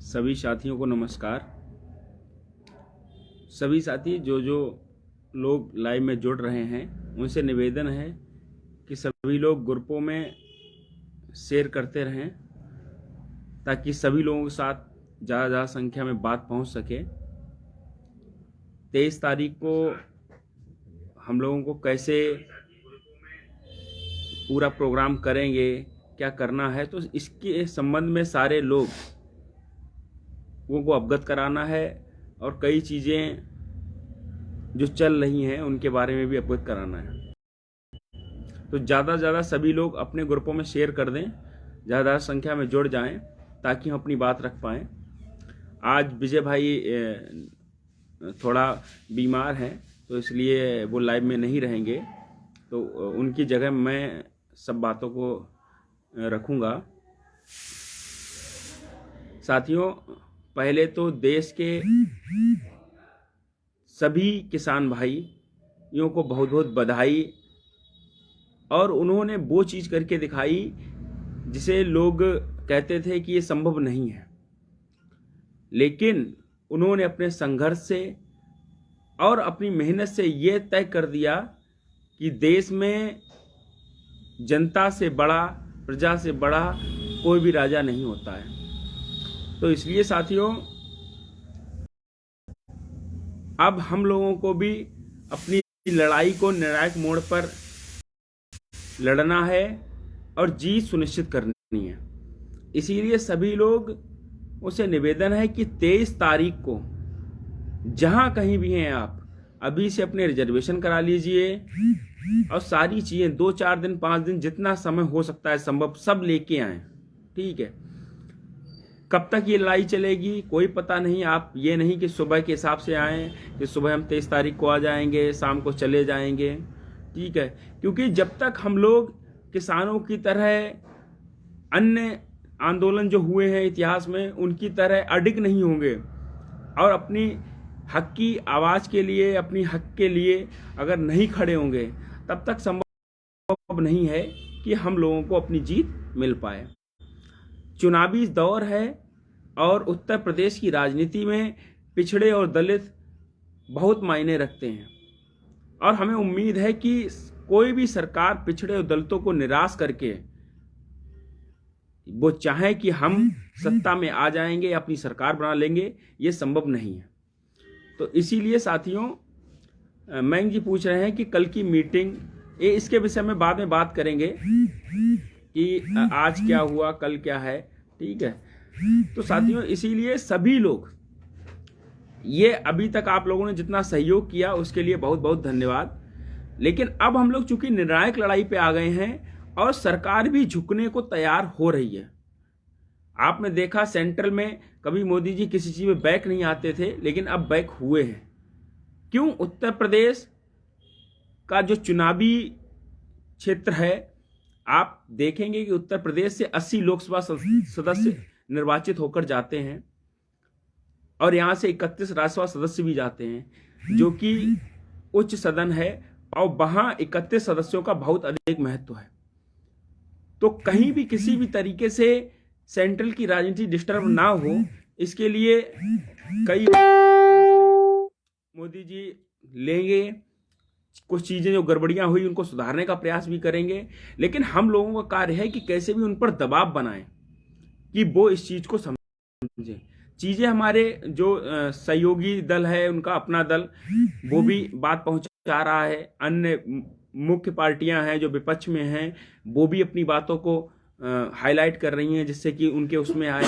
सभी साथियों को नमस्कार। सभी साथी जो लोग लाइव में जुड़ रहे हैं उनसे निवेदन है कि सभी लोग ग्रुपों में शेयर करते रहें ताकि सभी लोगों के साथ ज़्यादा संख्या में बात पहुंच सके। 23 तारीख को हम लोगों को कैसे पूरा प्रोग्राम करेंगे, क्या करना है, तो इसके संबंध में सारे लोगों को अवगत कराना है और कई चीज़ें जो चल रही हैं उनके बारे में भी अवगत कराना है। तो ज़्यादा से ज़्यादा सभी लोग अपने ग्रुपों में शेयर कर दें, ज़्यादा संख्या में जुड़ जाएं ताकि हम अपनी बात रख पाएँ। आज विजय भाई थोड़ा बीमार हैं तो इसलिए वो लाइव में नहीं रहेंगे, तो उनकी जगह मैं सब बातों को रखूँगा। साथियों, पहले तो देश के सभी किसान भाइयों को बहुत बहुत बधाई। और उन्होंने वो चीज़ करके दिखाई जिसे लोग कहते थे कि ये संभव नहीं है, लेकिन उन्होंने अपने संघर्ष से और अपनी मेहनत से ये तय कर दिया कि देश में जनता से बड़ा, प्रजा से बड़ा कोई भी राजा नहीं होता है। तो इसलिए साथियों, अब हम लोगों को भी अपनी लड़ाई को निर्णायक मोड़ पर लड़ना है और जीत सुनिश्चित करनी है। इसीलिए सभी लोग उसे निवेदन है कि 23 तारीख को जहां कहीं भी हैं आप अभी से अपने रिजर्वेशन करा लीजिए और सारी चीज़ें 2-4 दिन 5 दिन जितना समय हो सकता है संभव सब लेके आएं। ठीक है, कब तक ये लड़ाई चलेगी कोई पता नहीं। आप ये नहीं कि सुबह के हिसाब से आएँ कि सुबह हम 23 तारीख को आ जाएंगे, शाम को चले जाएंगे। ठीक है, क्योंकि जब तक हम लोग किसानों की तरह अन्य आंदोलन जो हुए हैं इतिहास में उनकी तरह अडिग नहीं होंगे और अपनी हक की आवाज़ के लिए, अपनी हक के लिए अगर नहीं खड़े होंगे, तब तक संभव नहीं है कि हम लोगों को अपनी जीत मिल पाए। चुनावी दौर है और उत्तर प्रदेश की राजनीति में पिछड़े और दलित बहुत मायने रखते हैं और हमें उम्मीद है कि कोई भी सरकार पिछड़े और दलितों को निराश करके वो चाहे कि हम सत्ता में आ जाएंगे, अपनी सरकार बना लेंगे, ये संभव नहीं है। तो इसीलिए साथियों, मैंग जी पूछ रहे हैं कि कल की मीटिंग, ये इसके विषय में बाद में बात करेंगे कि आज क्या हुआ, कल क्या है। ठीक है, तो साथियों इसीलिए सभी लोग, ये अभी तक आप लोगों ने जितना सहयोग किया उसके लिए बहुत बहुत धन्यवाद। लेकिन अब हम लोग चूंकि निर्णायक लड़ाई पे आ गए हैं और सरकार भी झुकने को तैयार हो रही है। आपने देखा सेंट्रल में कभी मोदी जी किसी चीज में बैक नहीं आते थे, लेकिन अब बैक हुए हैं। क्यों? उत्तर प्रदेश का जो चुनावी क्षेत्र है, आप देखेंगे कि उत्तर प्रदेश से 80 लोकसभा सदस्य निर्वाचित होकर जाते हैं और यहां से 31 राज्यसभा सदस्य भी जाते हैं, जो कि उच्च सदन है और वहां 31 सदस्यों का बहुत अधिक महत्व है। तो कहीं भी किसी भी तरीके से सेंट्रल की राजनीति डिस्टर्ब ना हो, इसके लिए कई मोदी जी लेंगे, कुछ चीजें जो गड़बड़ियां हुई उनको सुधारने का प्रयास भी करेंगे। लेकिन हम लोगों का कार्य है कि कैसे भी उन पर दबाव बनाएं कि वो इस चीज को समझें। चीजें हमारे जो सहयोगी दल है, उनका अपना दल, वो भी बात पहुंचा रहा है। अन्य मुख्य पार्टियां हैं जो विपक्ष में हैं, वो भी अपनी बातों को हाईलाइट कर रही हैं जिससे कि उनके उसमें आए।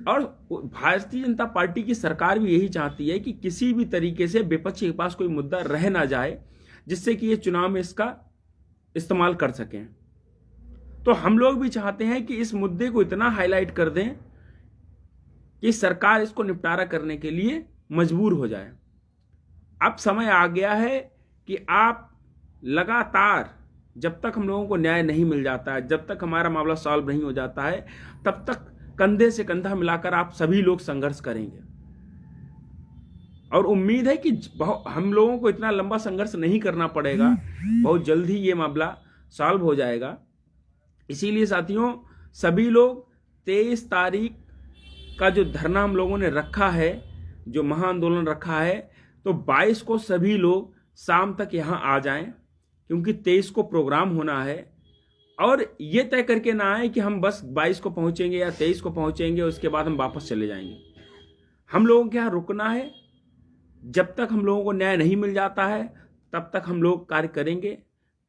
और भारतीय जनता पार्टी की सरकार भी यही चाहती है कि किसी भी तरीके से विपक्ष के पास कोई मुद्दा रह ना जाए जिससे कि ये चुनाव में इसका इस्तेमाल कर सकें। तो हम लोग भी चाहते हैं कि इस मुद्दे को इतना हाईलाइट कर दें कि सरकार इसको निपटारा करने के लिए मजबूर हो जाए। अब समय आ गया है कि आप लगातार, जब तक हम लोगों को न्याय नहीं मिल जाता है, जब तक हमारा मामला सॉल्व नहीं हो जाता है, तब तक कंधे से कंधा मिलाकर आप सभी लोग संघर्ष करेंगे। और उम्मीद है कि हम लोगों को इतना लंबा संघर्ष नहीं करना पड़ेगा, बहुत जल्द ही ये मामला सॉल्व हो जाएगा। इसीलिए साथियों, सभी लोग 23 तारीख का जो धरना हम लोगों ने रखा है, जो महाआंदोलन रखा है, तो 22 को सभी लोग शाम तक यहाँ आ जाएं, क्योंकि 23 को प्रोग्राम होना है। और ये तय करके ना आए कि हम बस 22 को पहुंचेंगे या 23 को पहुंचेंगे, उसके बाद हम वापस चले जाएंगे। हम लोगों के यहाँ रुकना है। जब तक हम लोगों को न्याय नहीं मिल जाता है तब तक हम लोग कार्य करेंगे।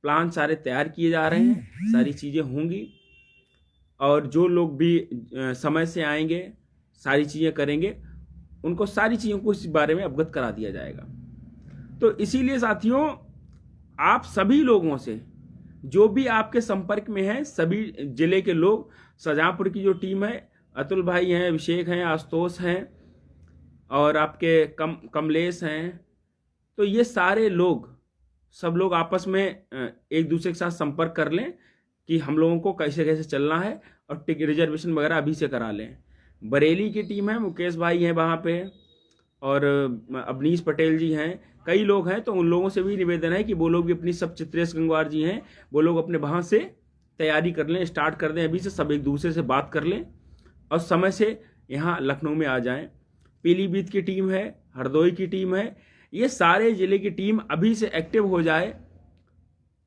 प्लान सारे तैयार किए जा रहे हैं, सारी चीज़ें होंगी, और जो लोग भी समय से आएंगे, सारी चीज़ें करेंगे, उनको सारी चीज़ों को इस बारे में अवगत करा दिया जाएगा। तो इसीलिए साथियों, आप सभी लोगों से, जो भी आपके संपर्क में हैं, सभी जिले के लोग, शाहजहांपुर की जो टीम है, अतुल भाई हैं, अभिषेक हैं, आशुतोष हैं, और आपके कमलेश हैं, तो ये सारे लोग, सब लोग आपस में एक दूसरे के साथ संपर्क कर लें कि हम लोगों को कैसे कैसे चलना है, और टिकट रिजर्वेशन वगैरह अभी से करा लें। बरेली की टीम है, मुकेश भाई हैं वहाँ पे, और अवनीश पटेल जी हैं, कई लोग हैं। तो उन लोगों से भी निवेदन है कि वो लोग भी अपनी, सब चित्रेश गंगवार जी हैं, वो लोग अपने वहाँ से तैयारी कर लें, स्टार्ट कर दें अभी से, सब एक दूसरे से बात कर लें और समय से यहाँ लखनऊ में आ जाएं। पीलीभीत की टीम है, हरदोई की टीम है, ये सारे जिले की टीम अभी से एक्टिव हो जाए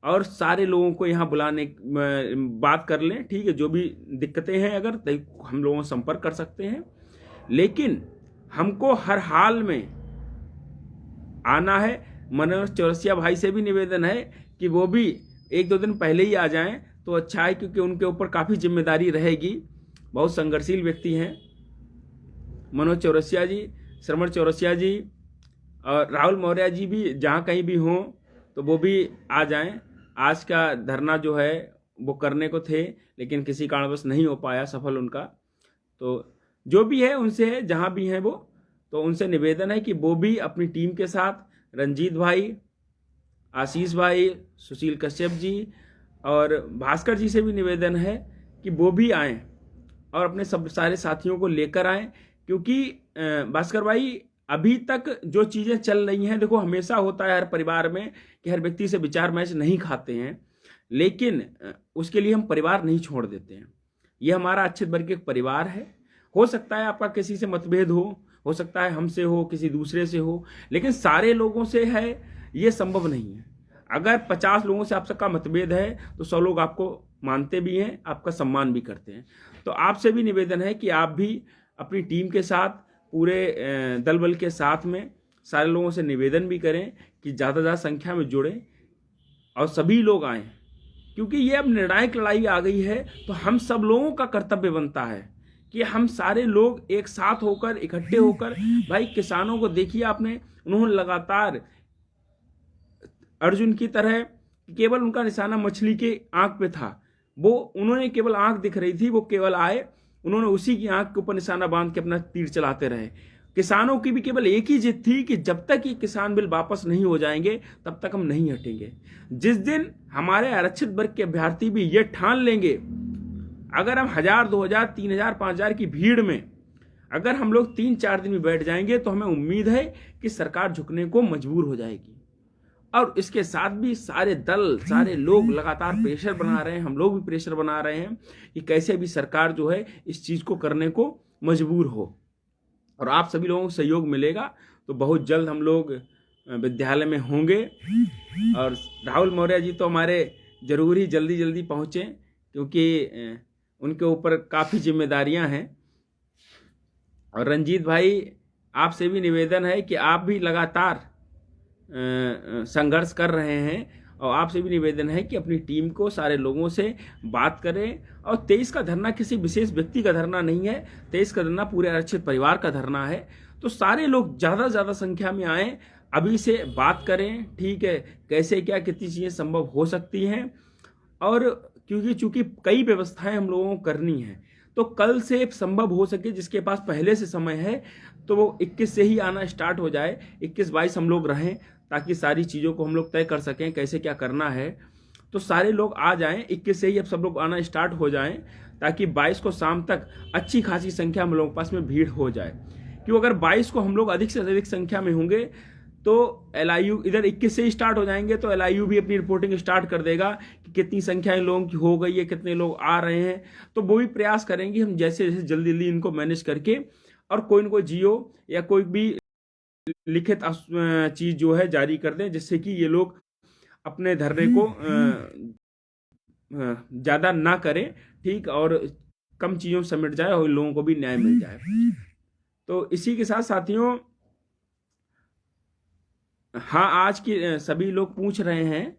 और सारे लोगों को यहाँ बुलाने बात कर लें। ठीक है, जो भी दिक्कतें हैं अगर, तो हम लोगों से संपर्क कर सकते हैं, लेकिन हमको हर हाल में आना है। मनोज चौरसिया भाई से भी निवेदन है कि वो भी 1-2 दिन पहले ही आ जाएं तो अच्छा है, क्योंकि उनके ऊपर काफ़ी जिम्मेदारी रहेगी। बहुत संघर्षशील व्यक्ति हैं मनोज चौरसिया जी, श्रवण चौरसिया जी, और राहुल मौर्य जी भी जहाँ कहीं भी हों तो वो भी आ जाएं। आज का धरना जो है वो करने को थे, लेकिन किसी कारणवश नहीं हो पाया सफल उनका। तो जो भी है उनसे, जहाँ भी हैं वो, तो उनसे निवेदन है कि वो भी अपनी टीम के साथ, रंजीत भाई, आशीष भाई, सुशील कश्यप जी और भास्कर जी से भी निवेदन है कि वो भी आएँ और अपने सब सारे साथियों को लेकर आएँ। क्योंकि भास्कर भाई, अभी तक जो चीज़ें चल रही हैं, देखो हमेशा होता है हर परिवार में कि हर व्यक्ति से विचार मैच नहीं खाते हैं, लेकिन उसके लिए हम परिवार नहीं छोड़ देते हैं। ये हमारा अच्छे वर्ग के परिवार है। हो सकता है आपका किसी से मतभेद हो सकता है हमसे हो, किसी दूसरे से हो, लेकिन सारे लोगों से है ये संभव नहीं है। अगर 50 लोगों से आप सबका मतभेद है तो 100 लोग आपको मानते भी हैं, आपका सम्मान भी करते हैं। तो आपसे भी निवेदन है कि आप भी अपनी टीम के साथ, पूरे दल बल के साथ में सारे लोगों से निवेदन भी करें कि ज़्यादा से ज़्यादा संख्या में जुड़ें और सभी लोग आएँ, क्योंकि ये अब निर्णायक लड़ाई आ गई है। तो हम सब लोगों का कर्तव्य बनता है कि हम सारे लोग एक साथ होकर, इकट्ठे होकर, भाई किसानों को देखिए आपने, उन्होंने लगातार अर्जुन की तरह, केवल उनका निशाना मछली के आंख पे था, वो उन्होंने केवल आंख दिख रही थी, वो केवल आए, उन्होंने उसी की आंख के ऊपर निशाना बांध के अपना तीर चलाते रहे। किसानों की भी केवल एक ही जिद थी कि जब तक ये किसान बिल वापस नहीं हो जाएंगे तब तक हम नहीं हटेंगे। जिस दिन हमारे आरक्षित वर्ग के अभ्यर्थी भी ये ठान लेंगे, अगर हम 1000, 2000, 3000, 5000 की भीड़ में अगर हम लोग 3-4 दिन में बैठ जाएंगे, तो हमें उम्मीद है कि सरकार झुकने को मजबूर हो जाएगी। और इसके साथ भी सारे दल, सारे लोग लगातार प्रेशर बना रहे हैं, हम लोग भी प्रेशर बना रहे हैं कि कैसे भी सरकार जो है इस चीज़ को करने को मजबूर हो। और आप सभी लोगों को सहयोग मिलेगा तो बहुत जल्द हम लोग विद्यालय में होंगे। और राहुल मौर्य जी तो हमारे जरूर ही जल्दी पहुँचें, क्योंकि उनके ऊपर काफ़ी जिम्मेदारियां हैं। और रंजीत भाई, आपसे भी निवेदन है कि आप भी लगातार संघर्ष कर रहे हैं, और आपसे भी निवेदन है कि अपनी टीम को, सारे लोगों से बात करें। और 23 का धरना किसी विशेष व्यक्ति का धरना नहीं है, 23 का धरना पूरे आरक्षित परिवार का धरना है। तो सारे लोग ज़्यादा से ज़्यादा संख्या में आएँ, अभी से बात करें, ठीक है, कैसे क्या कितनी चीज़ें संभव हो सकती हैं। और चूंकि कई व्यवस्थाएं हम लोगों को करनी है, तो कल से संभव हो सके, जिसके पास पहले से समय है तो वो 21 से ही आना स्टार्ट हो जाए, 21-22 हम लोग रहें, ताकि सारी चीज़ों को हम लोग तय कर सकें कैसे क्या करना है। तो सारे लोग आ जाएं, 21 से ही अब सब लोग आना स्टार्ट हो जाएं, ताकि 22 को शाम तक अच्छी खासी संख्या हम लोगों के पास में भीड़ हो जाए। क्यों, अगर 22 को हम लोग अधिक से अधिक संख्या में होंगे तो LIU इधर 21 से ही स्टार्ट हो जाएंगे, तो LIU भी अपनी रिपोर्टिंग स्टार्ट कर देगा कि कितनी संख्या इन लोगों की हो गई है, कितने लोग आ रहे हैं। तो वो भी प्रयास करेंगे हम जैसे जैसे जल्दी जल्दी इनको मैनेज करके, और कोई न कोई जियो या कोई भी लिखित चीज जो है जारी कर दें, जिससे कि ये लोग अपने धरने को ज्यादा ना करें, ठीक, और कम चीजों से समेट जाए और लोगों को भी न्याय मिल जाए। तो इसी के साथ साथियों, हाँ, आज की सभी लोग पूछ रहे हैं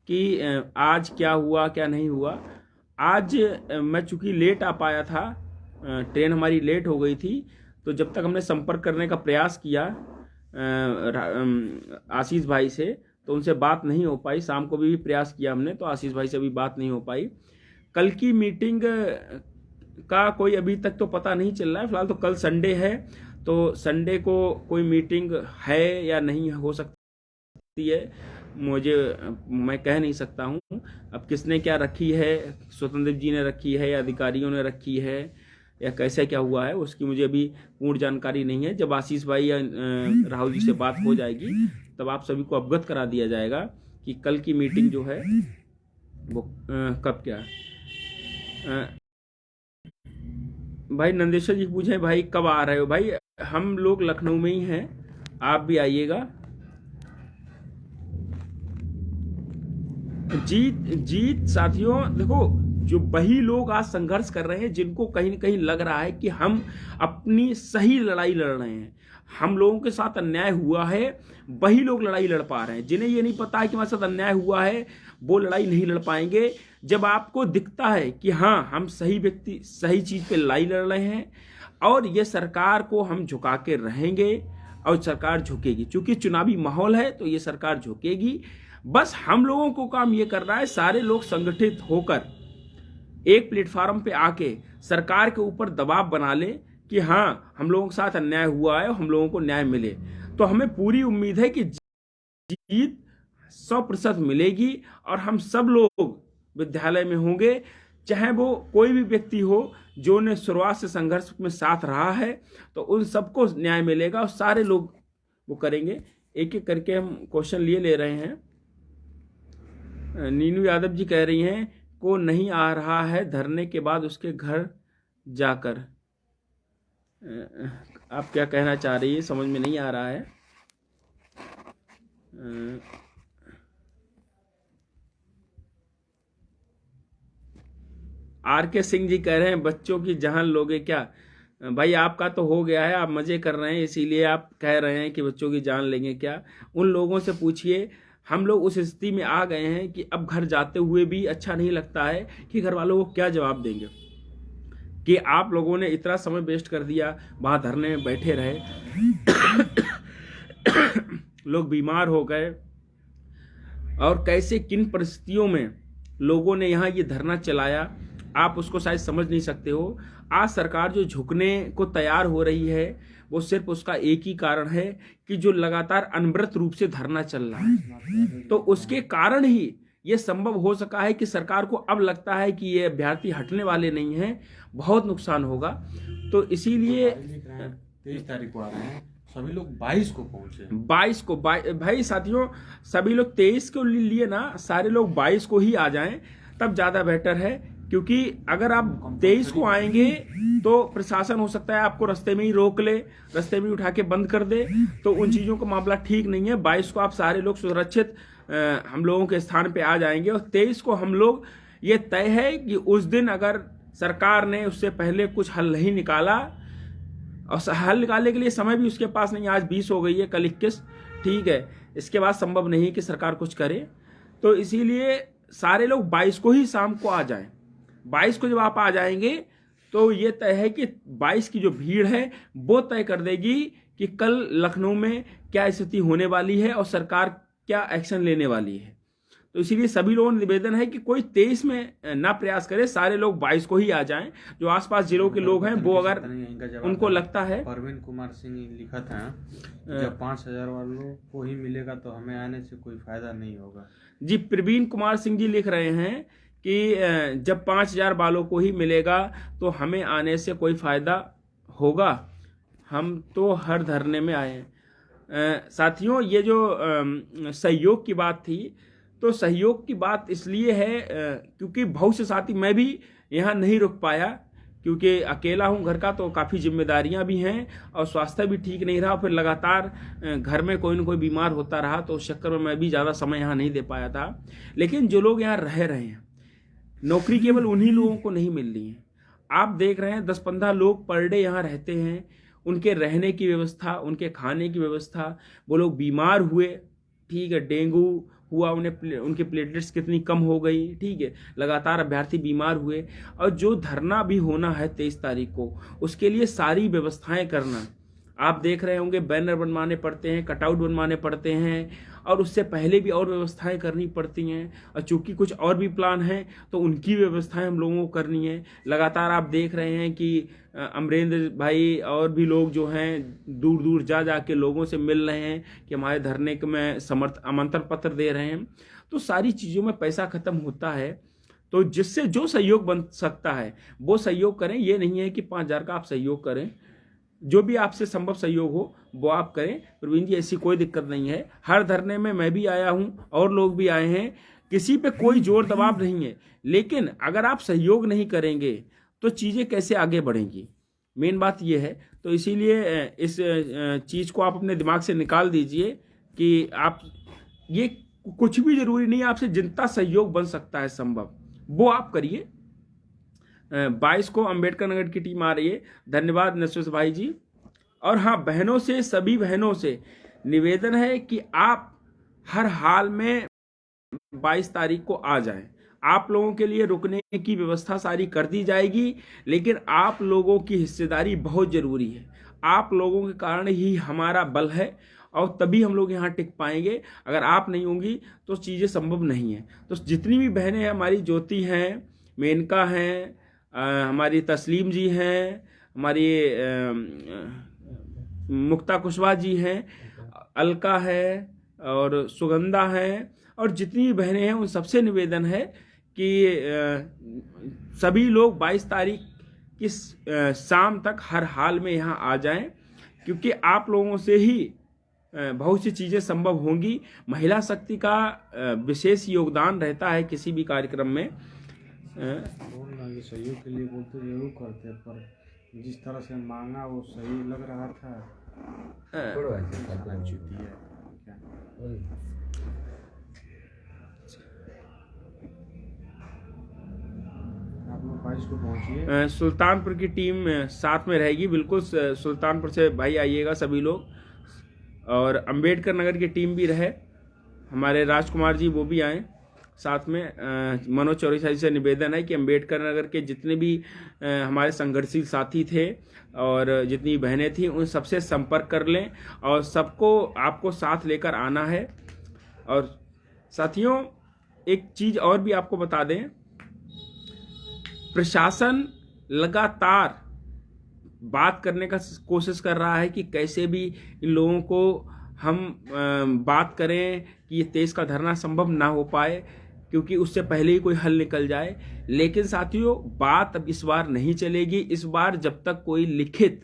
कि आज क्या हुआ क्या नहीं हुआ। आज मैं चूंकि लेट आ पाया था, ट्रेन हमारी लेट हो गई थी, तो जब तक हमने संपर्क करने का प्रयास किया आशीष भाई से, तो उनसे बात नहीं हो पाई। शाम को भी प्रयास किया हमने, तो आशीष भाई से भी बात नहीं हो पाई। कल की मीटिंग का कोई अभी तक तो पता नहीं चल रहा है। फिलहाल तो कल संडे है, तो संडे को कोई मीटिंग है या नहीं हो सकती है, मैं कह नहीं सकता हूँ। अब किसने क्या रखी है, स्वतंत्र जी ने रखी है या अधिकारियों ने रखी है या कैसे क्या हुआ है, उसकी मुझे अभी पूर्ण जानकारी नहीं है। जब आशीष भाई या राहुल जी से बात हो जाएगी, तब आप सभी को अवगत करा दिया जाएगा कि कल की मीटिंग जो है वो कब क्या है। भाई नंदेश्वर जी पूछे भाई कब आ रहे हो। भाई हम लोग लखनऊ में ही हैं, आप भी आइएगा। जीत साथियों, देखो, जो वही लोग आज संघर्ष कर रहे हैं जिनको कहीं न कहीं लग रहा है कि हम अपनी सही लड़ाई लड़ रहे हैं, हम लोगों के साथ अन्याय हुआ है, वही लोग लड़ाई लड़ पा रहे हैं। जिन्हें ये नहीं पता है कि हमारे साथ अन्याय हुआ है, वो लड़ाई नहीं लड़ पाएंगे। जब आपको दिखता है कि हाँ, हम सही व्यक्ति सही चीज पे लड़ाई लड़ रहे हैं और ये सरकार को हम झुका के रहेंगे और सरकार झुकेगी, क्योंकि चुनावी माहौल है तो ये सरकार झुकेगी। बस हम लोगों को काम ये करना है, सारे लोग संगठित होकर एक प्लेटफार्म पे आके सरकार के ऊपर दबाव बना ले कि हाँ, हम लोगों के साथ अन्याय हुआ है और हम लोगों को न्याय मिले। तो हमें पूरी उम्मीद है कि जीत 100% मिलेगी और हम सब लोग विद्यालय में होंगे, चाहे वो कोई भी व्यक्ति हो जो ने शुरुआत से संघर्ष में साथ रहा है, तो उन सबको न्याय मिलेगा और सारे लोग वो करेंगे। एक एक करके हम क्वेश्चन ले रहे हैं। नीनू यादव जी कह रही हैं को नहीं आ रहा है धरने के बाद उसके घर जाकर। आप क्या कहना चाह रही है, समझ में नहीं आ रहा है। RK सिंह जी कह रहे हैं बच्चों की जान लोगे क्या। भाई आपका तो हो गया है, आप मजे कर रहे हैं, इसीलिए आप कह रहे हैं कि बच्चों की जान लेंगे क्या। उन लोगों से पूछिए। हम लोग उस स्थिति में आ गए हैं कि अब घर जाते हुए भी अच्छा नहीं लगता है कि घर वालों को क्या जवाब देंगे कि आप लोगों ने इतना समय वेस्ट कर दिया, वहां धरने में बैठे रहे, लोग बीमार हो गए, और कैसे किन परिस्थितियों में लोगों ने यहाँ ये धरना चलाया, आप उसको शायद समझ नहीं सकते हो। आज सरकार जो झुकने को तैयार हो रही है, वो सिर्फ उसका एक ही कारण है कि जो लगातार अनवरत रूप से धरना चल रहा है, तो उसके कारण ही ये संभव हो सका है कि सरकार को अब लगता है कि ये अभ्यर्थी हटने वाले नहीं हैं, बहुत नुकसान होगा। तो इसीलिए 23 तारीख को आ रहे हैं, सभी लोग 22 को पहुंचे। 22 को भाई साथियों, सभी लोग 23 को लिए ना, सारे लोग 22 को ही आ जाएं, तब ज्यादा बेटर है। क्योंकि अगर आप 23 को आएंगे तो प्रशासन हो सकता है आपको रास्ते में ही रोक ले, रास्ते में उठा के बंद कर दे, तो उन चीजों का मामला ठीक नहीं है। 22 को आप सारे लोग सुरक्षित हम लोगों के स्थान पे आ जाएंगे, और 23 को हम लोग, ये तय है कि उस दिन अगर सरकार ने उससे पहले कुछ हल नहीं निकाला, और हल निकालने के लिए समय भी उसके पास नहीं, आज 20 हो गई है, कल 21, ठीक है, इसके बाद संभव नहीं कि सरकार कुछ करे। तो इसीलिए सारे लोग 22 को ही शाम को आ जाएं। 22 को जब आप आ जाएंगे तो ये तय है कि 22 की जो भीड़ है वो तय कर देगी कि कल लखनऊ में क्या स्थिति होने वाली है और सरकार क्या एक्शन लेने वाली है। तो इसीलिए सभी लोगों ने निवेदन है कि कोई 23 में ना प्रयास करे, सारे लोग 22 को ही आ जाएं। जो आसपास जिलों के लोग हैं वो अगर उनको लगता है। परवीन कुमार सिंह लिखा था जब 5000 वालों को ही मिलेगा तो हमें आने से कोई फायदा नहीं होगा। जी, प्रवीण कुमार सिंह जी लिख रहे हैं कि जब 5000 वालों को ही मिलेगा तो हमें आने से कोई फायदा होगा, हम तो हर धरने में आए हैं। साथियों, ये जो सहयोग की बात थी, तो सहयोग की बात इसलिए है क्योंकि बहुत से साथी, मैं भी यहाँ नहीं रुक पाया क्योंकि अकेला हूँ घर का, तो काफ़ी जिम्मेदारियाँ भी हैं और स्वास्थ्य भी ठीक नहीं रहा, फिर लगातार घर में कोई ना कोई बीमार होता रहा, तो उस चक्कर में मैं भी ज़्यादा समय यहाँ नहीं दे पाया था। लेकिन जो लोग यहाँ रह रहे हैं, नौकरी केवल उन्हीं लोगों को नहीं मिल रही है। आप देख रहे हैं 10-15 लोग पर डे यहाँ रहते हैं, उनके रहने की व्यवस्था, उनके खाने की व्यवस्था, वो लोग बीमार हुए, ठीक है, डेंगू हुआ, उन्हें उनके प्लेटलेट्स कितनी कम हो गई, ठीक है, लगातार अभ्यर्थी बीमार हुए, और जो धरना भी होना है 23 तारीख को, उसके लिए सारी व्यवस्थाएं करना, आप देख रहे होंगे बैनर बनवाने पड़ते हैं, कटआउट बनवाने पड़ते हैं, और उससे पहले भी और व्यवस्थाएं करनी पड़ती हैं, और चूंकि कुछ और भी प्लान हैं तो उनकी व्यवस्थाएं हम लोगों को करनी है। लगातार आप देख रहे हैं कि अमरेंद्र भाई और भी लोग जो हैं दूर दूर जा के लोगों से मिल रहे हैं कि हमारे धरने में आमंत्रण पत्र दे रहे हैं। तो सारी चीज़ों में पैसा खत्म होता है, तो जिससे जो सहयोग बन सकता है वो सहयोग करें। ये नहीं है कि 5,000 का आप सहयोग करें, जो भी आपसे संभव सहयोग हो वो आप करें। प्रवीण जी, ऐसी कोई दिक्कत नहीं है। हर धरने में मैं भी आया हूँ और लोग भी आए हैं, किसी पे कोई जोर दबाव नहीं है, लेकिन अगर आप सहयोग नहीं करेंगे तो चीज़ें कैसे आगे बढ़ेंगी, मेन बात ये है। तो इसीलिए इस चीज़ को आप अपने दिमाग से निकाल दीजिए कि आप, ये कुछ भी जरूरी नहीं है, आपसे जितना सहयोग बन सकता है संभव वो आप करिए। 22 को अंबेडकर नगर की टीम आ रही है, धन्यवाद नशवस भाई जी। और हाँ, बहनों से, सभी बहनों से निवेदन है कि आप हर हाल में 22 तारीख को आ जाएं। आप लोगों के लिए रुकने की व्यवस्था सारी कर दी जाएगी, लेकिन आप लोगों की हिस्सेदारी बहुत जरूरी है। आप लोगों के कारण ही हमारा बल है और तभी हम लोग यहाँ टिक पाएंगे। अगर आप नहीं होंगी तो चीज़ें संभव नहीं है। तो जितनी भी बहनें हैं, हमारी ज्योति हैं, मेनका हैं, हमारी तस्लीम जी हैं, हमारी मुक्ता कुशवाहा जी हैं, अलका है और सुगंधा है, और जितनी भी बहनें हैं उन सबसे निवेदन है कि सभी लोग 22 तारीख की शाम तक हर हाल में यहाँ आ जाएं, क्योंकि आप लोगों से ही बहुत सी चीज़ें संभव होंगी। महिला शक्ति का विशेष योगदान रहता है किसी भी कार्यक्रम में। सहयोग के लिए बोलते जरूर करते, पर जिस तरह से मांगा वो सही लग रहा था। आप लोग 22 को पहुंचिए। सुल्तानपुर की टीम साथ में रहेगी, बिल्कुल सुल्तानपुर से भाई आइएगा सभी लोग, और अंबेडकर नगर की टीम भी रहे, हमारे राजकुमार जी वो भी आए साथ में। मनोज चौरसिया से निवेदन है कि अंबेडकर नगर के जितने भी हमारे संघर्षशील साथी थे और जितनी बहनें थीं उन सबसे संपर्क कर लें, और सबको आपको साथ लेकर आना है। और साथियों, एक चीज़ और भी आपको बता दें, प्रशासन लगातार बात करने का कोशिश कर रहा है कि कैसे भी इन लोगों को हम बात करें कि ये 23 का धरना संभव ना हो पाए, क्योंकि उससे पहले ही कोई हल निकल जाए। लेकिन साथियों, बात अब इस बार नहीं चलेगी। इस बार जब तक कोई लिखित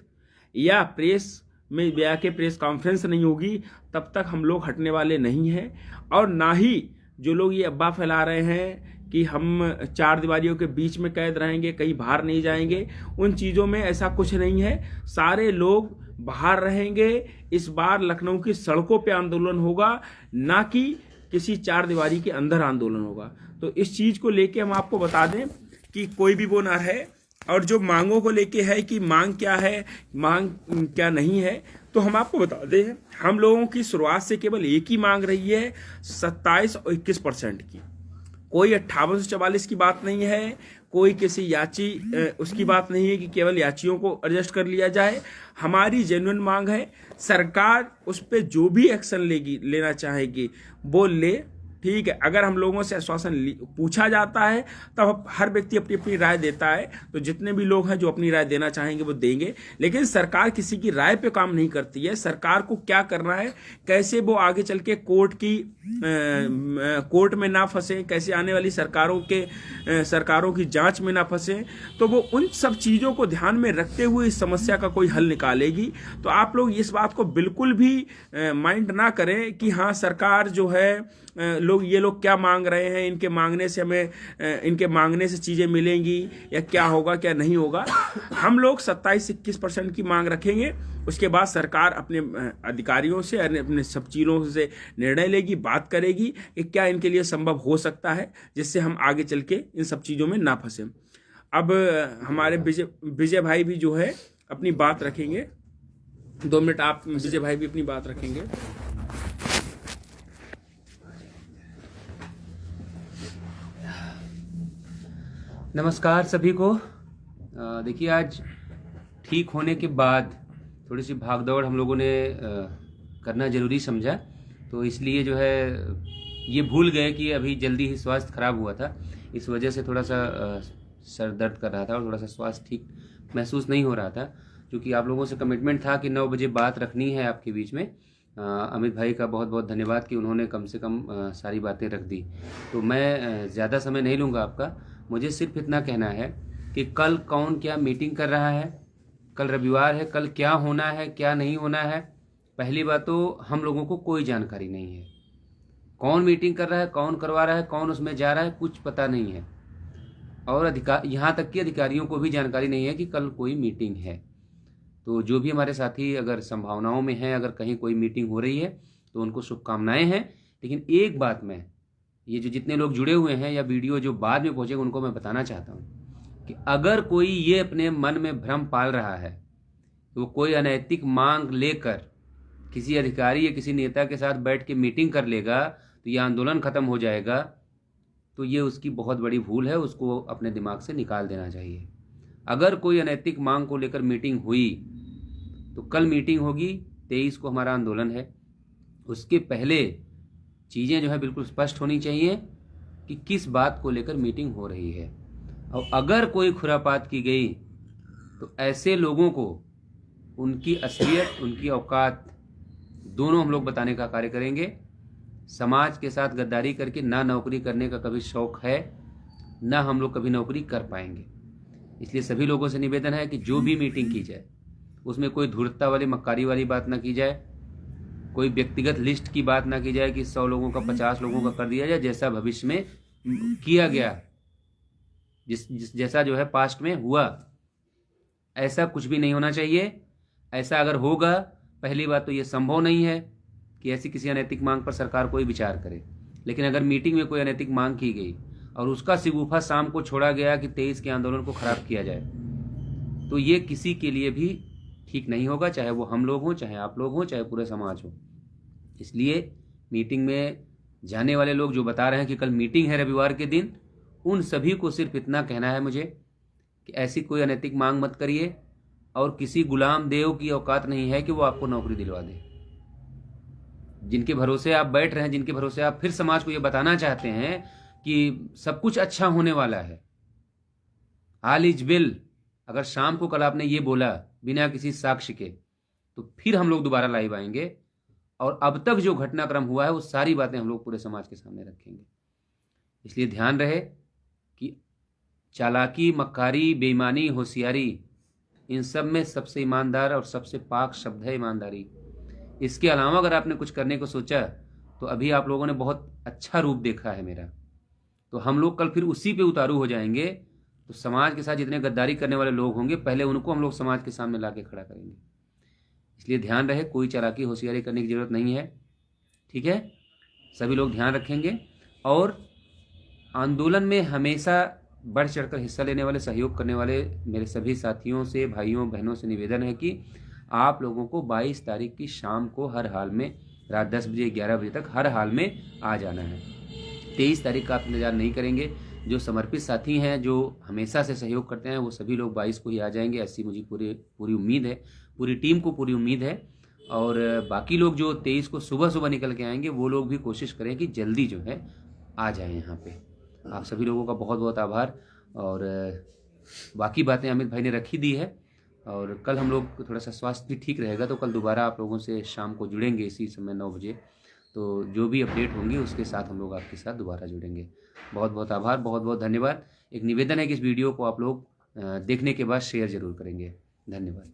या प्रेस में या के प्रेस कॉन्फ्रेंस नहीं होगी, तब तक हम लोग हटने वाले नहीं हैं। और ना ही जो लोग ये अफवाह फैला रहे हैं कि हम 4 दीवारियों के बीच में कैद रहेंगे, कहीं बाहर नहीं जाएंगे, उन चीज़ों में ऐसा कुछ नहीं है। सारे लोग बाहर रहेंगे। इस बार लखनऊ की सड़कों पे आंदोलन होगा, ना कि किसी 4 दीवारी के अंदर आंदोलन होगा। तो इस चीज़ को लेके हम आपको बता दें कि कोई भी वो ना रहे। और जो मांगों को लेके है कि मांग क्या है, मांग क्या नहीं है, तो हम आपको बता दें, हम लोगों की शुरुआत से केवल एक ही मांग रही है, 27 और 21% की। कोई 5844 की बात नहीं है, कोई किसी याची उसकी बात नहीं है कि केवल याचियों को एडजस्ट कर लिया जाए। हमारी जेन्युइन मांग है, सरकार उस पर जो भी एक्शन लेना चाहेगी वो ले, ठीक है, अगर हम लोगों से आश्वासन पूछा जाता है तब हर व्यक्ति अपनी अपनी राय देता है, तो जितने भी लोग हैं जो अपनी राय देना चाहेंगे वो देंगे, लेकिन सरकार किसी की राय पे काम नहीं करती है। सरकार को क्या करना है, कैसे वो आगे चल के कोर्ट में ना फंसे, कैसे आने वाली सरकारों की जांच में ना फंसे, तो वो उन सब चीज़ों को ध्यान में रखते हुए इस समस्या का कोई हल निकालेगी। तो आप लोग इस बात को बिल्कुल भी माइंड ना करें कि हाँ सरकार जो है ये लोग क्या मांग रहे हैं, इनके मांगने से चीज़ें मिलेंगी या क्या होगा क्या नहीं होगा। हम लोग 27-21% की मांग रखेंगे, उसके बाद सरकार अपने अधिकारियों से अपने सब चीज़ों से निर्णय लेगी, बात करेगी कि क्या इनके लिए संभव हो सकता है, जिससे हम आगे चल के इन सब चीज़ों में ना फंसे। अब हमारे विजय भाई भी जो है अपनी बात रखेंगे। 2 मिनट आप विजय भाई भी अपनी बात रखेंगे। नमस्कार सभी को। देखिए, आज ठीक होने के बाद थोड़ी सी भागदौड़ हम लोगों ने करना ज़रूरी समझा, तो इसलिए जो है ये भूल गए कि अभी जल्दी ही स्वास्थ्य खराब हुआ था, इस वजह से थोड़ा सा सर दर्द कर रहा था और थोड़ा सा स्वास्थ्य ठीक महसूस नहीं हो रहा था। क्योंकि आप लोगों से कमिटमेंट था कि 9 बजे बात रखनी है आपके बीच में। अमित भाई का बहुत बहुत धन्यवाद कि उन्होंने कम से कम सारी बातें रख दी। तो मैं ज़्यादा समय नहीं लूँगा आपका, मुझे सिर्फ इतना कहना है कि कल कौन क्या मीटिंग कर रहा है, कल रविवार है, कल क्या होना है क्या नहीं होना है। पहली बात तो हम लोगों को कोई जानकारी नहीं है, कौन मीटिंग कर रहा है, कौन करवा रहा है, कौन उसमें जा रहा है, कुछ पता नहीं है। और यहाँ तक कि अधिकारियों को भी जानकारी नहीं है कि कल कोई मीटिंग है। तो जो भी हमारे साथी अगर संभावनाओं में हैं, अगर कहीं कोई मीटिंग हो रही है तो उनको शुभकामनाएं हैं। लेकिन एक बात मैं, ये जो जितने लोग जुड़े हुए हैं या वीडियो जो बाद में पहुँचेगा उनको मैं बताना चाहता हूँ कि अगर कोई ये अपने मन में भ्रम पाल रहा है तो वो कोई अनैतिक मांग लेकर किसी अधिकारी या किसी नेता के साथ बैठ के मीटिंग कर लेगा तो ये आंदोलन खत्म हो जाएगा, तो ये उसकी बहुत बड़ी भूल है, उसको अपने दिमाग से निकाल देना चाहिए। अगर कोई अनैतिक मांग को लेकर मीटिंग हुई तो कल मीटिंग होगी, 23 को हमारा आंदोलन है। उसके पहले चीज़ें जो है बिल्कुल स्पष्ट होनी चाहिए कि किस बात को लेकर मीटिंग हो रही है। और अगर कोई खुरापात की गई तो ऐसे लोगों को उनकी असलियत, उनकी औकात दोनों हम लोग बताने का कार्य करेंगे। समाज के साथ गद्दारी करके ना नौकरी करने का कभी शौक है, ना हम लोग कभी नौकरी कर पाएंगे। इसलिए सभी लोगों से निवेदन है कि जो भी मीटिंग की जाए उसमें कोई धूर्तता वाली, मक्कारी वाली बात ना की जाए, कोई व्यक्तिगत लिस्ट की बात ना की जाए कि 100 लोगों का 50 लोगों का कर दिया जाए, जैसा भविष्य में किया गया, जैसा जो है पास्ट में हुआ, ऐसा कुछ भी नहीं होना चाहिए। ऐसा अगर होगा, पहली बात तो ये संभव नहीं है कि ऐसी किसी अनैतिक मांग पर सरकार कोई विचार करे। लेकिन अगर मीटिंग में कोई अनैतिक मांग की गई और उसका शिगुफा शाम को छोड़ा गया कि 23 के आंदोलन को खराब किया जाए, तो ये किसी के लिए भी ठीक नहीं होगा, चाहे वो हम लोग हों, चाहे आप लोग हों, चाहे पूरे समाज हो। इसलिए मीटिंग में जाने वाले लोग जो बता रहे हैं कि कल मीटिंग है रविवार के दिन, उन सभी को सिर्फ इतना कहना है मुझे कि ऐसी कोई अनैतिक मांग मत करिए। और किसी गुलाम देव की औकात नहीं है कि वो आपको नौकरी दिलवा दे। जिनके भरोसे आप बैठ रहे हैं, जिनके भरोसे आप फिर समाज को ये बताना चाहते हैं कि सब कुछ अच्छा होने वाला है, ऑल इज वेल, अगर शाम को कल आपने ये बोला बिना किसी साक्ष्य के, तो फिर हम लोग दोबारा लाइव आएंगे और अब तक जो घटनाक्रम हुआ है वो सारी बातें हम लोग पूरे समाज के सामने रखेंगे। इसलिए ध्यान रहे कि चालाकी, मक्कारी, बेईमानी, होशियारी, इन सब में सबसे ईमानदार और सबसे पाक शब्द है ईमानदारी। इसके अलावा अगर आपने कुछ करने को सोचा तो अभी आप लोगों ने बहुत अच्छा रूप देखा है मेरा, तो हम लोग कल फिर उसी पे उतारू हो जाएंगे। तो समाज के साथ जितने गद्दारी करने वाले लोग होंगे, पहले उनको हम लोग समाज के सामने ला के खड़ा करेंगे। इसलिए ध्यान रहे, कोई चालाकी होशियारी करने की ज़रूरत नहीं है, ठीक है? सभी लोग ध्यान रखेंगे और आंदोलन में हमेशा बढ़ चढ़कर हिस्सा लेने वाले, सहयोग करने वाले मेरे सभी साथियों से, भाइयों बहनों से निवेदन है कि आप लोगों को 22 तारीख की शाम को हर हाल में रात 10 बजे 11 बजे तक हर हाल में आ जाना है। 23 तारीख का आप इंतजार नहीं करेंगे। जो समर्पित साथी हैं, जो हमेशा से सहयोग करते हैं, वो सभी लोग 22 को ही आ जाएंगे, ऐसी मुझे पूरी उम्मीद है, पूरी टीम को पूरी उम्मीद है। और बाकी लोग जो 23 को सुबह सुबह निकल के आएंगे वो लोग भी कोशिश करें कि जल्दी जो है आ जाएं यहाँ पे। आप सभी लोगों का बहुत बहुत आभार। और बाकी बातें अमित भाई ने रखी दी है, और कल हम लोग थोड़ा सा स्वास्थ्य भी ठीक रहेगा तो कल दोबारा आप लोगों से शाम को जुड़ेंगे इसी समय 9 बजे। तो जो भी अपडेट होंगी उसके साथ हम लोग आपके साथ दोबारा जुड़ेंगे। बहुत बहुत आभार, बहुत बहुत धन्यवाद। एक निवेदन है कि इस वीडियो को आप लोग देखने के बाद शेयर ज़रूर करेंगे। धन्यवाद।